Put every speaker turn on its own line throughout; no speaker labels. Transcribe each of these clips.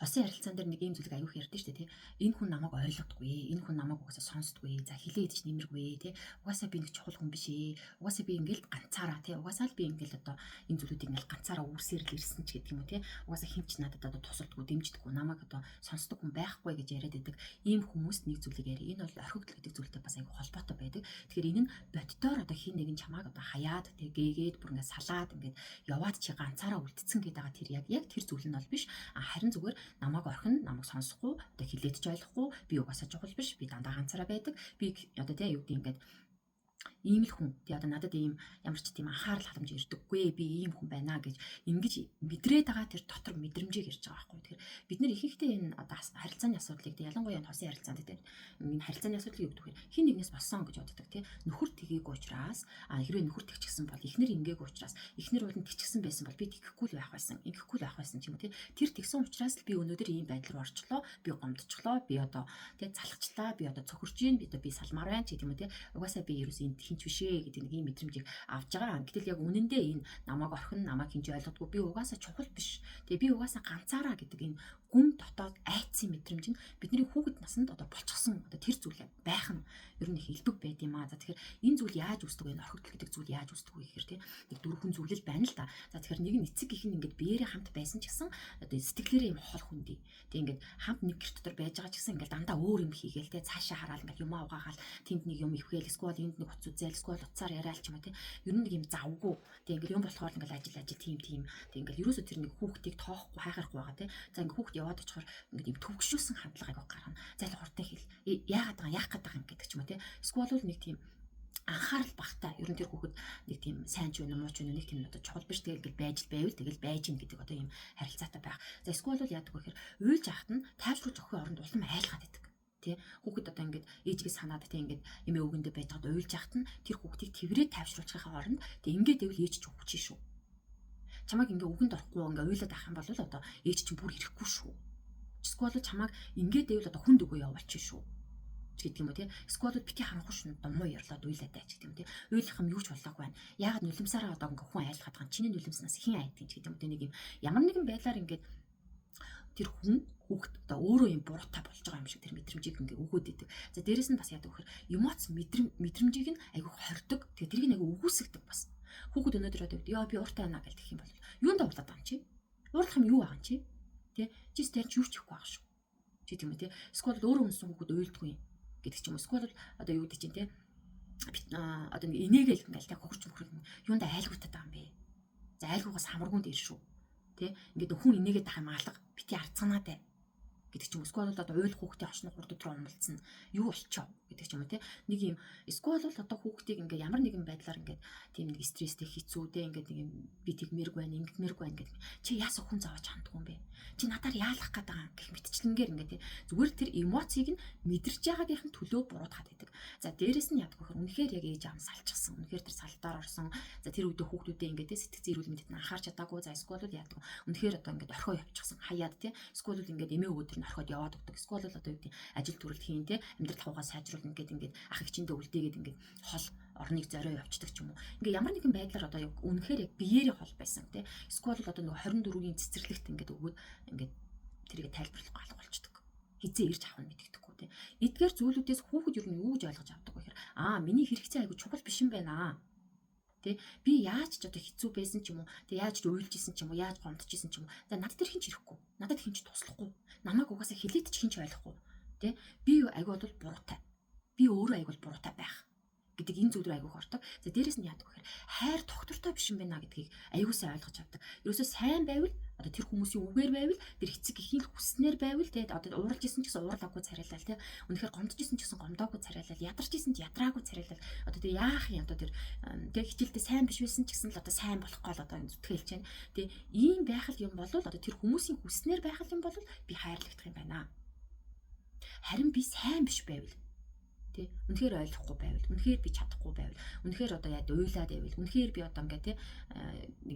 Хосын харилцаан дээр нэг ийм зүйлийг аягүй ярьдэн шүү дээ тий. Энэ хүн намайг ойлгодгүй, энэ хүн намайг угаасаа сонсдгүй, за хилээд ч нэмэргүй тий. Угаасаа би нэг чухал хүн биш ээ. Угаасаа би ингээл ганцаараа тий. Угаасаа л би ингээл одоо энэ зүйлүүдийг ингээл ганцаараа үүсээр л ирсэн ч гэдэг юм уу тий. Угаасаа хинч надад одоо тусалдаггүй, дэмждэггүй, намайг одоо сонсдог хүн байхгүй гэж яриад байдаг. Ийм хүмүүст нэг зүйлийг яри. Энэ бол орхигдол гэдэг зүйлтэй бас аягүй холбоотой байдаг. Тэгэхээр энэ нь боддоор одоо хин нэгэн чамааг одоо хаяад тий гээгээд бүр ингээд салаад ингээд яваад чи ганцаараа үлдсэн гэдэг байгаа тэр яг тэр зүйл нь бол биш. Харин зүгээр намайг орхин, намайг сонсохгүй, одоо хилээд ч ойлгохгүй, би угаасаа чухал биш, би дандаа ганцаараа байдаг. Би одоо тий юу гэдэг ингээд ийм л хүн тий одоо надад ийм ямар ч тийм анхаарал халамж ирдэггүй би ийм хүн байна гэж ингэж мэдрээд байгаа тэр дотор мэдрэмжийг ярьж байгаа байхгүй. Тэгэхээр бид нэр ихэнхдээ энэ одоо харилцааны асуудлыг тий ялангуяа энэ хосын харилцаанд тий энэ харилцааны асуудлыг юу гэдэг вэ? Хин нэгнээс болсон гэж боддог тий нөхөр тгийгүй учраас хэрвээ нөхөр тэгчихсэн бол эхнэр ингээгүй учраас эхнэр уулын тэгчихсэн байсан бол би тэгхгүй л байх байсан ингэхгүй л байх байсан ч юм уу тий тэр тэгсэн учраас л би өнөөдөр ийм байдал руу орчлоо би гомдчихлоо би одоо тий залхачлаа би одоо цохирж гин би одоо би салмаар байна ч гэдэг юм уу тий угаасаа би ерөөс хинч бишээ гэдэг нэг юм мэдрэмжийг авч байгаа. Гэтэл яг үнэндээ энэ намайг орхин намайг хинж ойлгодгүй би угаасаа чухал биш. Тэгээ би угаасаа ганцаараа гэдэг энэ гүн дотоод айцын мэдрэмж нь бидний хүүхэд наснд одоо болчихсон одоо тэр зүйл байх нь ер нь их илбэг байд юм аа. За тэгэхээр энэ зүйл яаж үүсдэг вэ? Орхигдол гэдэг зүйл яаж үүсдэг вэ гэхээр тийм нэг дөрвөн зүйл л байна л да. За тэгэхээр нэг нь эцэг гэх нь ингээд биеэрээ хамт байсан ч гэсэн одоо сэтгэлээрээ юм хол хүндий. Тэг ингээд хамт нэг гэр дотор байж байгаа ч гэсэн ингээд дандаа өөр юм хийгээл те цаашаа хараад ингээд юм аваагаал тэнд нэг юм ивхээл эсвэл энд нэг хуц үзэл эсвэл уцаар яриа л ч юм уу те ер нь нэг юм завгүй. Тэг ингээд юм болохоор ингээд ажил тийм тэг ингээд ерөөсө тэр нэг хүүхдийг тоохгүй хайхарахгүй байгаа те. За ингээд хүүхд яваад очихоор ингээд юм төвгшүүлсэн хандлагыг гаргана. За л хурдан хэл яах гэдэг юм гэдэг ч юм уу те. Эсвэл нэг тийм анхаарал багтаа ер нь тэр хүүхэд нэг тийм сайн ч үнэ муу ч үнэ нэг тийм одоо чухал биш тэгэл байж байвал тэгэл байж ин гэдэг одоо ийм харилцаатай байх. За эсвэл яадаг вэ гэхээр уйлж яхад нь тайвшруулж өгөх оронд улам айлгаад байдаг. Тэ хүүхэд одоо ингээд ээжгээ санаад тэ ингээд эмээ өгөндөө байж байгаад уйлж яхад нь тэр хүүхдийг тэрвэрээ тайвшруулахын оронд тэ ингээд дэвэл ээж ч өгч шүү. Чамайг ингээд өгөнд орохгүй ингээд уйлаад авах юм бол одоо ээж чинь бүр ирэхгүй шүү. Эсвэл чамайг ингээд дэвэл одоо хүнд өгөө явуулчих шүү гэдэг юм уу тий. Эсвэл бити харанхуй шин муу ярлаад уйлаад байж гэдэг юм тий. Уйлах юм юу ч болоогүй байна. Яагаад нулимсаараа одоо ингээ хүн айлгаад байгаа чиний нулимснаас хэн айдгийг гэдэг юм тий. Нэг юм ямар нэгэн байдлаар ингээд тэр хүн хүүхд одоо өөрөө юм буруутай болж байгаа юм шиг тэр мэдрэмжийг ингээ өгөөд идэг. За дээрэс нь бас яадаг вэхээр эмоц мэдрэмжийг нь айгүй хордог. Тэгээ тэрийг нь айгүй үгүйсгдэг бас. Хүүхд өнөөдөр одоо яа би ууртай байна гэж тэгэх юм бол юунд уурлаад байгаа юм чи? Уурлах юм юу байгаа юм чи? Тий. Чи тэрч юу ч ихгүй байгаа шүү. Чи тийм үү тий. Эсвэл өөрөө өнсөн хүүхд уйлдгүй юм гэдэг ч юм уу. Эсвэл одоо юу гэдэг чинь те одоо нэг инээгээл ингээл те хурч мөхрөг юундаа айлгуутаад байгаа юм бэ. За айлгуугаас хамаргуун дээр шүү. Тэ ингээд хүн инээгээд тах юм алга бити арцганаа те гэдэг ч юм уу. Эсвэл одоо уйл хүүхдээ очно 3 өдөр умалцсан юу болчоо гэдэг ч юм уу те. Нэг юм эсвэл одоо хүүхдийг ингээд ямар нэгэн байдлаар ингээд тийм нэг стресстэй хэцүү те ингээд нэг юм би тэгмээргүй байна ингэмээргүй байна гэдэг. Чи яасан хүн зовоож хандгүй юм бэ? Чи надаар яалах гээд байгаа гэх мэтчлэнгээр ингээд те зүгээр тэр эмоцийг нь мэдэрч байгаагийнх нь төлөө буруутгаад байдаг. За дээрэс нь яадаг вэхээр үнэхээр яг ээж аав салчихсан. Үнэхээр тэр салтаар орсон. За тэр үедээ хүүхдүүдээ ингээд те сэтгцэн эрүүл мэндэд нь анхаарч чадаагүй. За эсвэл яадаг үнэхээр одоо ингээд орхио явчихсан хаяад те эсвэл ингээд эмээ өвөдөр нь орхиод яваад өгдөг. Эсвэл одоо юу гэдэг ажил төрөлт хийн те амьдрал хавгаа сайжруулна гэдэг ингээд ах эгчиндээ үлдээгээд ингээд хол орныг зорио явцдаг ч юм уу. Ингээ ямар нэгэн байдлаар одоо яг үнэхээр яг биеэрээ хол байсан те. Эсвэл одоо нэг 24-ийн цэцэрлэгт ингээд өгөөд ингээд тэрийг тайлбарлахгүй алга болчдөг. Хизээ ирж авах нь мэддэхгүй те. Эдгээр зүйлүүдээс хүүхэд юу гэж ойлгож авдаг вэ гэхээр миний хэрэгцээ айгу чухал биш юм байна. Тэ би яаж ч одоо хэцүү байсан ч юм уу. Тэ яаж ч уйлж исэн ч юм уу, яаж гомдож исэн ч юм уу. За надад тэр хинч ирэхгүй. Надад хинч туслахгүй. Намайг угаасаа хилээд ч хинч ойлгохгүй. Тэ би айгу бол буруутай. Би өөрөө айгу бол буруутай байх гэдэг энэ зүйл рүү айгүйх ордог. За дээрэс нь яадаг гэхээр хайр тогтвортой биш юм байна гэдгийг айгүй сайн ойлгож авдаг. Ерөөсөө сайн байвал одоо тэр хүмүүсийн үгээр байвал тэр эцэг эхийн хүснээр байвал тэгээд одоо ууралж исэн ч гэсэн уурлаагүй царайлал тий. Үнэхээр гомдож исэн ч гэсэн гомдоогүй царайлал, ядарч исэн ч ядраагүй царайлал. Одоо тэр яах юм одоо тэр тэг хичээлдээ сайн биш байсан ч гэсэн л одоо сайн болох гол одоо зүтгэлж байна. Тэг ийм байх л юм бол одоо тэр хүмүүсийн хүснээр байх л юм бол би хайрлагдах юм байна. Харин би сайн биш байвал тий үнэхээр ойлгохгүй байвал үнэхээр би чадахгүй байвал үнэхээр одоо яа уйлаад байвал үнэхээр би одоо ингээ тий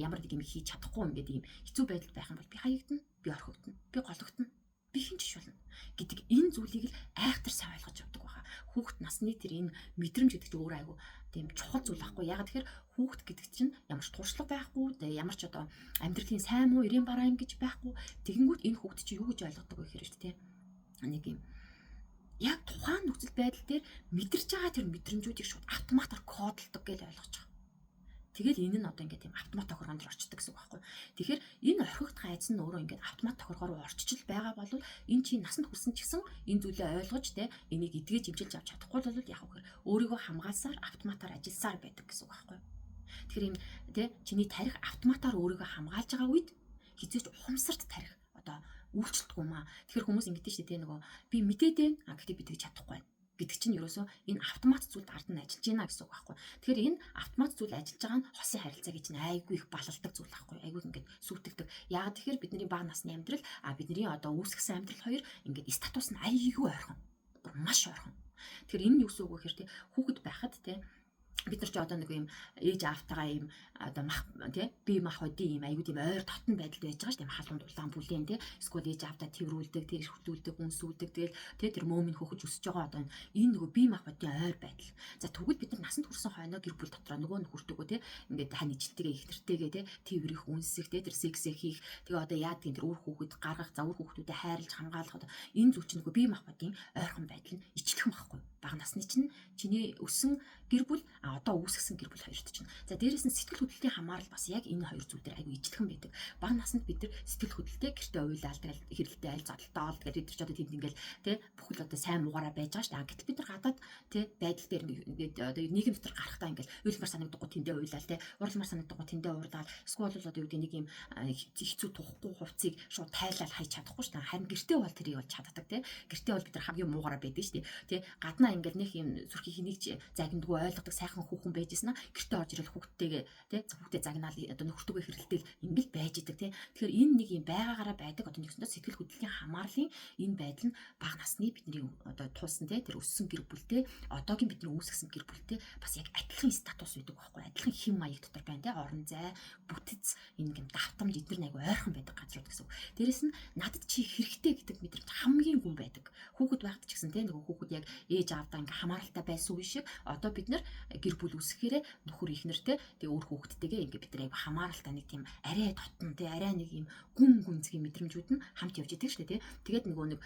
ямар нэг юм хийж чадахгүй ингээд ийм хэцүү байдал байх юм бол би хаягдана би орхигдана би гологдно би хинч ш болно гэдэг энэ зүйлийг л айхтар сайн ойлгож авдаг байгаа. Хүүхэд насны тэр энэ мэдрэмж гэдэг чинь өөрөө айгу тийм чухал зүйл байхгүй. Ягаад тэгэхээр хүүхэд гэдэг чинь ямар ч туршлага байхгүй, тэгээ ямар ч одоо амьдралын сайн муу эрен бараа юм гэж байхгүй. Тэгэнгүүт энэ хүүхэд чинь юу гэж ойлгодог вэ гэхээр шүү дээ. Нэг юм яг тухайн нөхцөл байдал дээр мэдэрч байгаа тэр мэдрэмжүүдийг шууд автоматар кодлдог гэж ойлгож байгаа. Тэгэл энэ нь одоо ингээд тийм автомат тохиргоон дээр орчдөг гэсэн үг байхгүй. Тэгэхээр энэ орхигдох айц нь өөрөө ингээд автомат тохиргоор орчиж байгаа бол энэ чинь насанд хүрсэн ч гэсэн энэ зүйлээ ойлгож те энийг эдгэж имжилж авч чадахгүй бол яг үхээр өөрийгөө хамгаалсаар автоматар ажилласаар байдаг гэсэн үг байхгүй. Тэгэхээр юм те чиний тарих автоматар өөрийгөө хамгаалж байгаа үед хизээч ухамсарт тарих одоо үйлчлэлтгүй маа. Тэгэхээр хүмүүс ингэдэж шүү дээ нөгөө би мэдээд байна гэхдээ би тэгж чадахгүй байна гэдэг чинь ерөөсөө энэ автомат зүйлд ард нь ажиллаж байна гэсэн үг байхгүй. Тэгэхээр энэ автомат зүйл ажиллаж байгаа нь хосын харилцааг чинь айгүй их балалдаг зүйл байхгүй. Айгүй ингээд сүйтгдэг. Яагаад тэгэхээр бидний бага насны амьдрал бидний одоо үүсгэсэн амьдрал хоёр ингээд статус нь айгүй ойрхон. Маш ойрхон. Тэгэхээр энэ юу гэсэн үг вэ гэхээр хүүхэд байхад бид нар ч одоо нэг юм ээж аавтайгаа юм одоо мах тий бие махбодын юм аюу тийм ойр дотн байдалд байж байгаа ш тийм халуун дулаан бүлээн тий эсвэл ээж аавтаа тэрвүүлдэг тэр хөртүүлдэг үнсүүлдэг тэгэл тий тэр мөөмийн хөхөж өсөж байгаа одоо энэ нөгөө бие махбодын ойр байдал. За тэгвэл бид нар насанд хүрсэн хойноо гэр бүл дотроо нөгөө нөхөртөгөө тий ингээд хань ижилтэйгээ ихнэртэйгээ тий тэрвэрэх үнсэх тий тэр сексээ хийх тэгээ одоо яадгийн тэр үр хүүхэд гаргах за үр хүүхдүүдэд хайрлж хамгаалах одоо энэ зүйл чинь нөгөө бие махбодын ойрхон байдал нь ижилхэн байхгүй. Бага насны чинь чиний өссөн гэр бүл одоо үүсгэсэн гэр бүл хоёрт чинь. За дээрээс нь сэтгэл хөдлөлийн хамаарал бас яг энэ хоёр зүйл дээр аягүй ижилхэн байдаг. Бага наснд бид нар сэтгэл хөдлөлтэй гэртээ уйлаалдаг, хэрэлтэй айл зодолтоол гэдэг тэр ч одоо тэнд ингээл тий бүхэл одоо сайн муугаараа байж байгаа шүү дээ. Гэтэл бид нар гадаад тий байдал дээр ингээд одоо нийгэм дотор гарахтаа ингээл уйлмар санагдахгүй тэндээ уйлаал тий уралмар санагдахгүй тэндээ уурлаад эсвэл бол одоо юу гэдэг нэг юм хэцүү тухгүй хувцсыг шууд тайлал хайж чадахгүй шүү дээ. Харин гэртээ бол тэрийг бол чаддаг тий. Гэртээ бол бид нар хамгийн муугаараа байдаг шүү дээ. Тий гаднаа ингээл нэг юм зүрхийг хэнийг ч загнадгүй ойлгодог сайхан хүүхэн байжсэн аа гэртээ орж ирэл хүүхдтэйгээ тий хүүхдээ загнаал одоо нөхөртөгөө хэрэлдээл ингээл байж идэг тий. Тэгэхээр энэ нэг юм байгаагаараа байдаг одоо нэгсэндээ сэтгэл хөдлөлийн хамаарлын энэ байдал нь бага насны бидний одоо туулсан тий тэр өссөн гэр бүлтэй одоогийн бидний үүсгэсэн гэр бүлтэй бас яг адилхан статус байдаг байхгүй адилхан хэм маяг дотор байна тий орон зай бүтэц энэ юм давтамж эдгээр нэг ойрхон байдаг газрууд гэсэн үг. Дээрэс нь надад чи хэрэгтэй гэдэг мэдрэмж хамгийн гүн байдаг. Хүүхэд байхад ч гэсэн тий нөгөө хүүхэд яг ээж аавдаа ингээ хамааралтай байсан үе шиг одоо бид нар гэр бүл үүсгэхээр нөхөр ихнэртэй тэгээ өөр хүүхэдтэйгээ ингээ бид нар хамааралтай нэг тийм арай дотн тий арай нэг юм гүнзгий мэдрэмжүүд нь хамт явж идэг шүү дээ тий. Тэгээд нөгөө нэг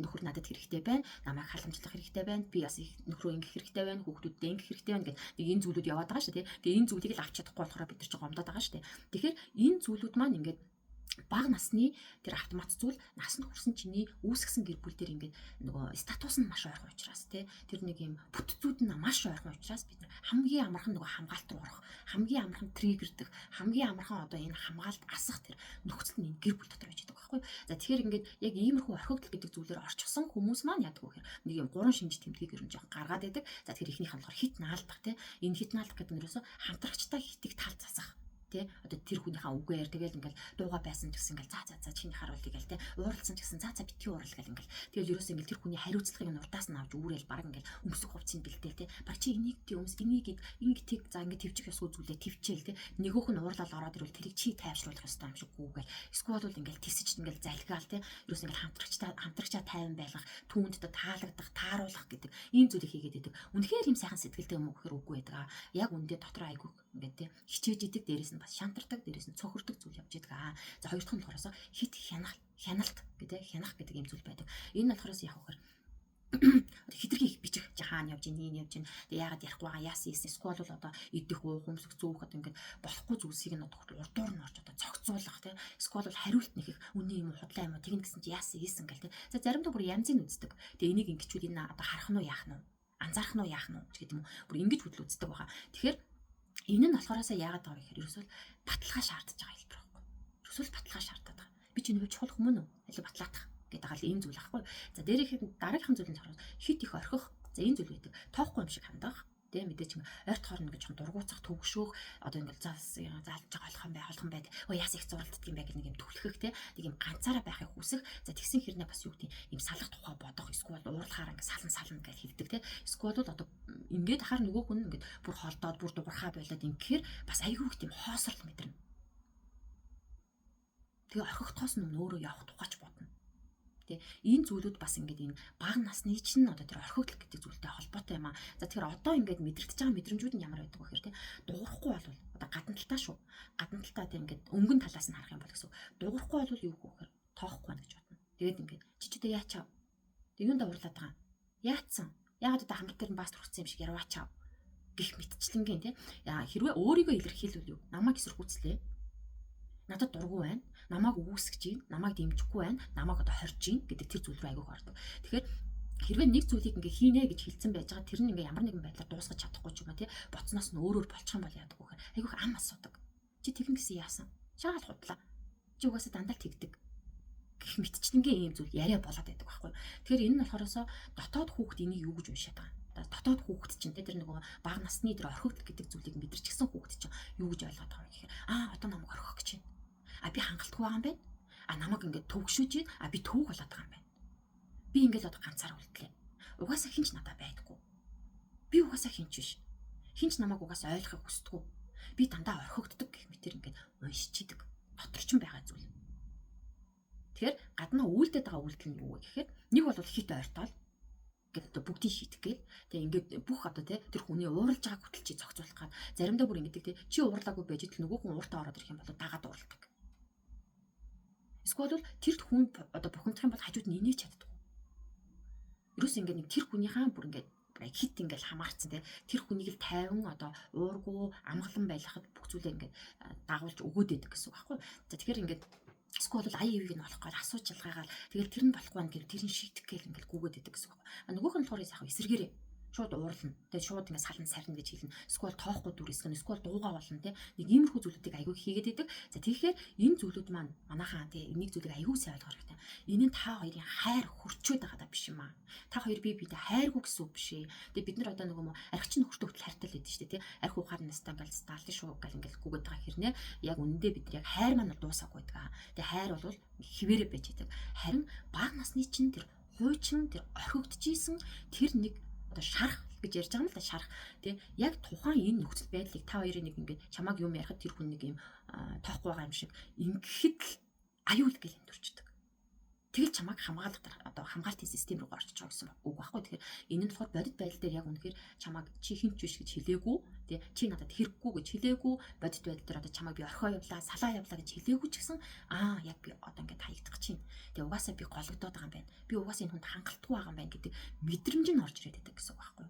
нөхөр надад хэрэгтэй байна, намайг халамжлах хэрэгтэй байна, би бас нөхрөө ингэх хэрэгтэй байна, хүүхдүүдтэй ингэх хэрэгтэй байна гэдэг нэг энэ зүйлүүд яваад байгаа шүү дээ тий. Тэгээ энэ зүйлийг л авч чадахгүй болохоор бид нар ч гомдоод байгаа шүү дээ. Тэгэхээр энэ зүйлүүд маань ингээд бага насны тэр автомат зүйл насанд хүрсэн чиний үүсгэсэн гэр бүл дээр ингээд нөгөө статус нь маш ойрхон учраас тий тэр нэг юм бүтцүүд нь маш ойрхон учраас бид хамгийн амархан нөгөө хамгаалт руу орох хамгийн амархан триггердэг хамгийн амархан одоо энэ хамгаалт асах тэр нөхцөл нь гэр бүл дотор байж байгаа байхгүй. За тэгэхээр ингээд яг иймэрхүү орхигдол гэдэг зүйлээр орчихсон хүмүүс маань яадаг вэ гэхээр нэг юм гурван шинж тэмдгийг ер нь жоохон гаргаад байдаг. За тэгэхээр ихнийх нь болохоор хит наалдах тий энэ хит наалдах гэдэг нь ерөөсө хамтрагчтай хитийг тал засах тий одоо тэр хүнийхээ үгээр тэгэл ингээл дууга байсан ч гэсэн ингээл за чиний харуул тэгэл тий ууралсан ч гэсэн за битгий уурал гэл ингээл тэгэл ерөөсөө ингээл тэр хүний хариуцлагыг нь урдаас нь авч үүрэл баг ингээл өмсөх хувцсыг бэлдээл тий баг чи энийг тий өмс энийг тийг за ингээд твчих ёсгүй зүйлээ твчээл тий нөгөөх нь уурлал ороод ирвэл тэрийг чи тайвшруулах ёстой юм шиг гүүгээл эсвэл бол ингээл тисэж ингээл залхигаал тий ерөөсөө ингээл хамтрагчаа тайван байлгах түүнд таалагдах тааруулах гэдэг ийм зүйлийг хийгээд байдаг. Үнэхээр юм сайхан сэтгэлтэй юм уу гэхээр үгүй байдаг. Яг үндэ дотор айгүй ингээд тий хичээж идэг дээрээс бас шантардаг дээрээс нь цохирдог зүйл явж байгаа. За хоёр дахь нь болохоос хит хяналт гэдэг хянах гэдэг юм зүйл байдаг. Энэ болохоос яг хөр хитрхи их бичих жахаан явж ийн явж ийн. Тэгээ яагаад ярихгүй байгаа яасан эсвэл бол одоо идэх уу хүмсэх зүүхэд ингээд болохгүй зүйлсийг нь одоо урдуур нь орж одоо цогцоолох тий эсвэл бол хариулт нэг их үний юм худлаа юм уу тэгнэ гэсэн чи яасан ийсэн гэл тий. За заримдаа бүр янзыг үздэг. Тэгээ энийг ингэчүүд энэ одоо харах нь уу яах нь уу анзаарах нь уу яах нь уу гэдэг юм уу бүр ингэж хөдөл үздэг байгаа. Тэгэхээр энэ нь болохоосаа яагаад байгаа вэ гэхээр ерөөсөө баталгаа шаардж байгаа хэлбэр байхгүй. Ерөөсөө баталгаа шаардаад байгаа. Би ч нэг чухал хүмүүн үү? Аль батлаатах гэдэг агаал ийм зүйл ахгүй. За дээрийнх нь дараагийнхан зүйл нь болохоор хит их орхих. За энэ зүйл байдаг. Тоохгүй юм шиг хандах. Тэ мэдээч юм ойрт хоорно гэж дургуутсах төгшөөх одоо ингээл заалж байгаа олхон бай. Оо яас их зуралддаг юм бэ гэх нэг юм түлхэх тэ нэг юм ганцаараа байхыг хүсэх. За тэгсэн хэрнээ бас юу гэдэг юм салах тухай бодох эсвэл уурлахаар ингээд сална гэж хэлдэг тэ. Эсвэл бол одоо ингээд хахаар нөгөө хүн ингээд бүр холдоод бүр дуурхаа болоод ингэхээр бас айгүй их тийм хоосрол мэдэрнэ. Тэгээ орхигдохоос нь өөрөө явах тухайч бодно. Тэ энэ зүйлүүд бас ингээд энэ бага насны чинь одоо тэр орхигдол гэдэг зүйлтэй холбоотой юм аа. За тэгэхээр одоо ингээд мэдрэгдэж байгаа мэдрэмжүүд нь ямар байдаг вэ гэхээр тэ дуурахгүй бол одоо гадна талтаа шүү. Гадна талтаа тэ ингээд өнгөн талаас нь харах юм бол гэсэн. Дуурахгүй бол юу гэхээр тоохгүй байна гэж бодно. Тэгээд ингээд чичдээ яачаа. Тэг юундаа урлаад байгаа. Яатсан. Яагаад одоо хангал дээр нь бас турцсан юм шиг ярваачаа гэх мэтчлэнгийн тэ хэрвээ өөрийгөө илэрхийлвэл юу намайг эсэргүүцлээ. Надад дургу байна. Намайг үүсгэж байна. Намайг дэмжихгүй байна. Намайг одоо хорж байна гэдэг тэр зүйл рүү айгүйх ордог. Тэгэхээр хэрвээ нэг зүйлийг ингээ хийнэ гэж хэлсэн байж байгаа тэр нь ингээ ямар нэгэн байдлаар дуусгаж чадахгүй ч юм уу тий боцноос нь өөрөөр болчих юм бол яадаг вэ? Айгүйх ам асуудаг. Чи тэгэн гэсэн яасан? Шаал худлаа. Чи угаасаа дандаа тэгдэг. Гэх мэтчлэнгийн ийм зүйл яриа болоод байдаг байхгүй. Тэгэхээр энэ нь болохоороо дотоод хүүхд энийг юу гэж уншаад байгаа. Дотоод хүүхд чинь тэр нөгөө бага насны тэр орхигдол гэдэг зүйлийг мэдэрчихсэн хүүхд чинь юу гэж ойлгоод байгаа юм гэхээр одоо намайг орхих гэж байна. Би хангалтгүй байгаа юм байна. Намайг ингээд төвгшүүж байна. Би төвөг болоод байгаа юм байна. Би ингээд одоо ганцаар үлдлээ. Угаасаа хинч надад байдаггүй. Би угаасаа хинч биш. Хинч намайг угаасаа ойлгохыг хүсдэггүй. Би дандаа орхигддог гэх мэтэр ингээд уншчихдаг. Дотор ч байгаа зүйл. Тэгэхээр гаднаа үйлдээд байгаа үйлдэл нь юу вэ гэхээр нэг бол хит ойртол гэдэг бүгдийг шийдэх гээл. Тэгээ ингээд бүх одоо тэр хүний ууралж байгаа хөтөлчийг зохицуулах гад заримдаа бүр ингээд чи уурлаагүй байж тэл нөгөө хүн ууртаа ороод ирэх юм бол дагаад уурладаг. Эсвэл тэр хүн одоо бухимдах юм бол хажууд нь инээж чаддаг. Ерөөс ингээд нэг тэр хүнийхээ бүр ингээд хит ингээд хамаарцсан тэр хүнийг л тайван одоо уургүй амгалан байлгахад бүх зүйлээ ингээд дагуулж өгөөд байдаг гэсэн үг байхгүй. За тэгэхээр ингээд эсвэл ая ивийг нь олох гээд асууж ялгаагаар тэгэл тэр нь болохгүй нэ тэр нь шийдэх гээл ингээл гүгээд байдаг гэсэн үг. Нөгөөх нь болохоор яах вэ? Эсэргээрээ шууд уурлна. Тэгээ шууд ингээд салан сарна гэж хэлнэ. Эсвэл тоохгүй дүрсгэн, эсвэл дуугаа болно те. Нэг иймэрхүү зүйлүүдийг аягүй хийгээд идэг. За тэгэхээр энэ зүйлүүд маань манайхаа те энийг зүйлийг аягүй сайн ойлгох хэрэгтэй. Энэ нь та хоёрын хайр хөрчөөд байгаа даа биш юм аа. Та хоёр биедээ хайргүй гэсэн үг биш ээ. Тэгээ бид нар одоо нөгөө архичин нөхөртөө хөтөл хайртай л байдаг шүү дээ те. Архи ухаар настаа ингээл сталын шуу гал ингээл гүгээд байгаа хэрнээ яг үнэндээ бид нар яг хайр маань дуусаагүй байдаг. Тэгээ хайр бол хിവэрэ байж идэг. Харин бага насны чинь тэр хуучин тэр орхигдчихсэн тэр нэг одоо шарах гэж ярьж байгаа юм л да шарах тий яг тухайн энэ нөхцөл байдлыг та хоёрын нэг ингээд чамааг юм ярихад тэр хүн нэг юм тоохгүй байгаа юм шиг ингэхэд л аюул гэж өндөрчдөг. Тэгэл чамааг хамгаалах одоо хамгаалтын систем рүү орчих гэсэн үг байхгүй. Тэгэхээр энэ нь болохоор бодит байдал дээр яг үнэхээр чамааг чи хинч биш гэж хэлээгүй тий чи надад хэрэггүй гэж хэлээгүй бодит байдал дээр одоо чамааг би орхио явлаа салаа явлаа гэж хэлээгүй ч гэсэн яг би одоо ингээд хаягдах чинь тэгээ угаасаа би гологдоод байгаа юм байна. Би угаасаа энэ хүнд хангалтгүй байгаа юм байна гэдэг мэдрэмж нь орж ирээд байдаг гэсэн үг байхгүй.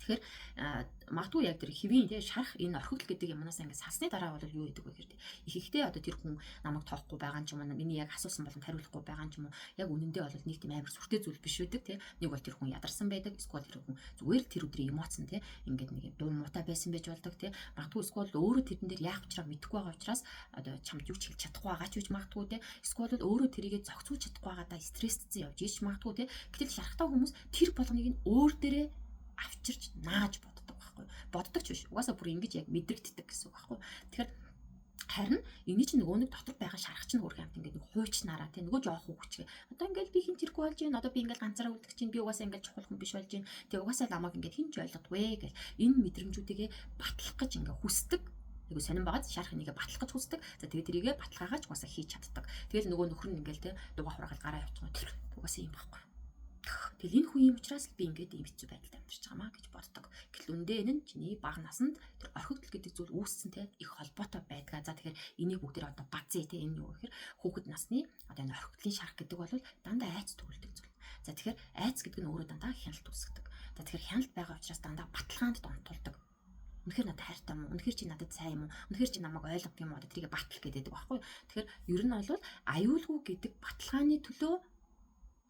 Тэгэхээр магадгүй яг тэр хэвийн тий шарах энэ орхигдол гэдэг юмнаас ингээд салсны дараа бол юу гэдэг вэ гэхээр их ихтэй одоо тэр хүн намайг тоохгүй байгаа юм уу миний яг асуусан болонд хариулахгүй байгаа юм уу яг үнэндээ бол нэг тийм амар сүртэй зүйл биш үүдэг тий нэг бол тэр хүн ядарсан байдаг эсвэл тэр хүн зүгээр л тэр өдрийн эмоцн тий ингээд нэг дуу муутай байсан байж болдог тий магадгүй эсвэл өөрөө тэрэн дээр яах учраа мэдэхгүй байгаа учраас одоо чамд юу ч хэлж чадахгүй байгаа ч гэж магадгүй тий эсвэл өөрөө тэрийгэ зохицуулж чадахгүй байгаа да стрессцэн явж ич магадгүй тий гэтэл шарахтай хүмүүс тэр болгоныг нь өөр дээрээ авчирч нааж боддог байхгүй боддог ч биш угаасаа бүр ингэж яг мэдрэгддэг гэсэн үг байхгүй тэгэхээр харин энэ чинь нөгөө нэг дотор байгаа шарах чинь өөр хамт ингээд нэг хуйчнараа тий нөгөө жоох хүүхчгээ одоо ингээд би хинт хэрэггүй болж байна одоо би ингээд ганцаараа үлдэх чинь би угаасаа ингээд чухал хүн биш болж байна тий угаасаа намайг ингээд хинч ойлгодгүй гэж энэ мэдрэмжүүдийгээ батлах гэж ингээд хүсдэг айгу сонирн байгаад шарах нэгээ батлах гэж хүсдэг за тэгээ тэрийгээ баталгаагач угаасаа хийж чаддаг тэгэл нөгөө нөхөр нь ингээд тий дугаа хураагаад гараа явуулчихсан угаасаа юм байхгүй. Тэгэл энэ хүн юм учраас л би ингээд ийм хэцүү байдалд амьдарч байгаамаа гэж боддог. Гэтэл үндэ энэ нь чиний бага насанд тэр орхигдол гэдэг зүйл үүссэнтэй их холбоотой байдаг. За тэгэхээр энийг бүгдээр одоо бацъя те энэ юу гэхээр хүүхэд насны одоо энэ орхигдлын шарах гэдэг бол дандаа айц төгөлдөг зүйл. За тэгэхээр айц гэдэг нь өөрөө дандаа хяналт үүсгэдэг. За тэгэхээр хяналт байгаа учраас дандаа баталгаанд донтолдог. Үнэхээр надад хайртай юм уу? Үнэхээр чи надад сайн юм уу? Үнэхээр чи намайг ойлгох юм уу? Одоо тэрийг батлах гэдэг байхгүй. Тэгэхээр ер нь бол аюулгүй гэдэг баталгааны төлөө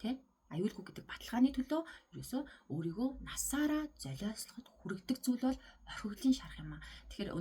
те аюулгүй гэдэг баталгааны төлөө ерөөсөө өөрийгөө насаараа золиослоход хүргэдэг зүйл бол орхигдлын шарах юм аа. Тэгэхээр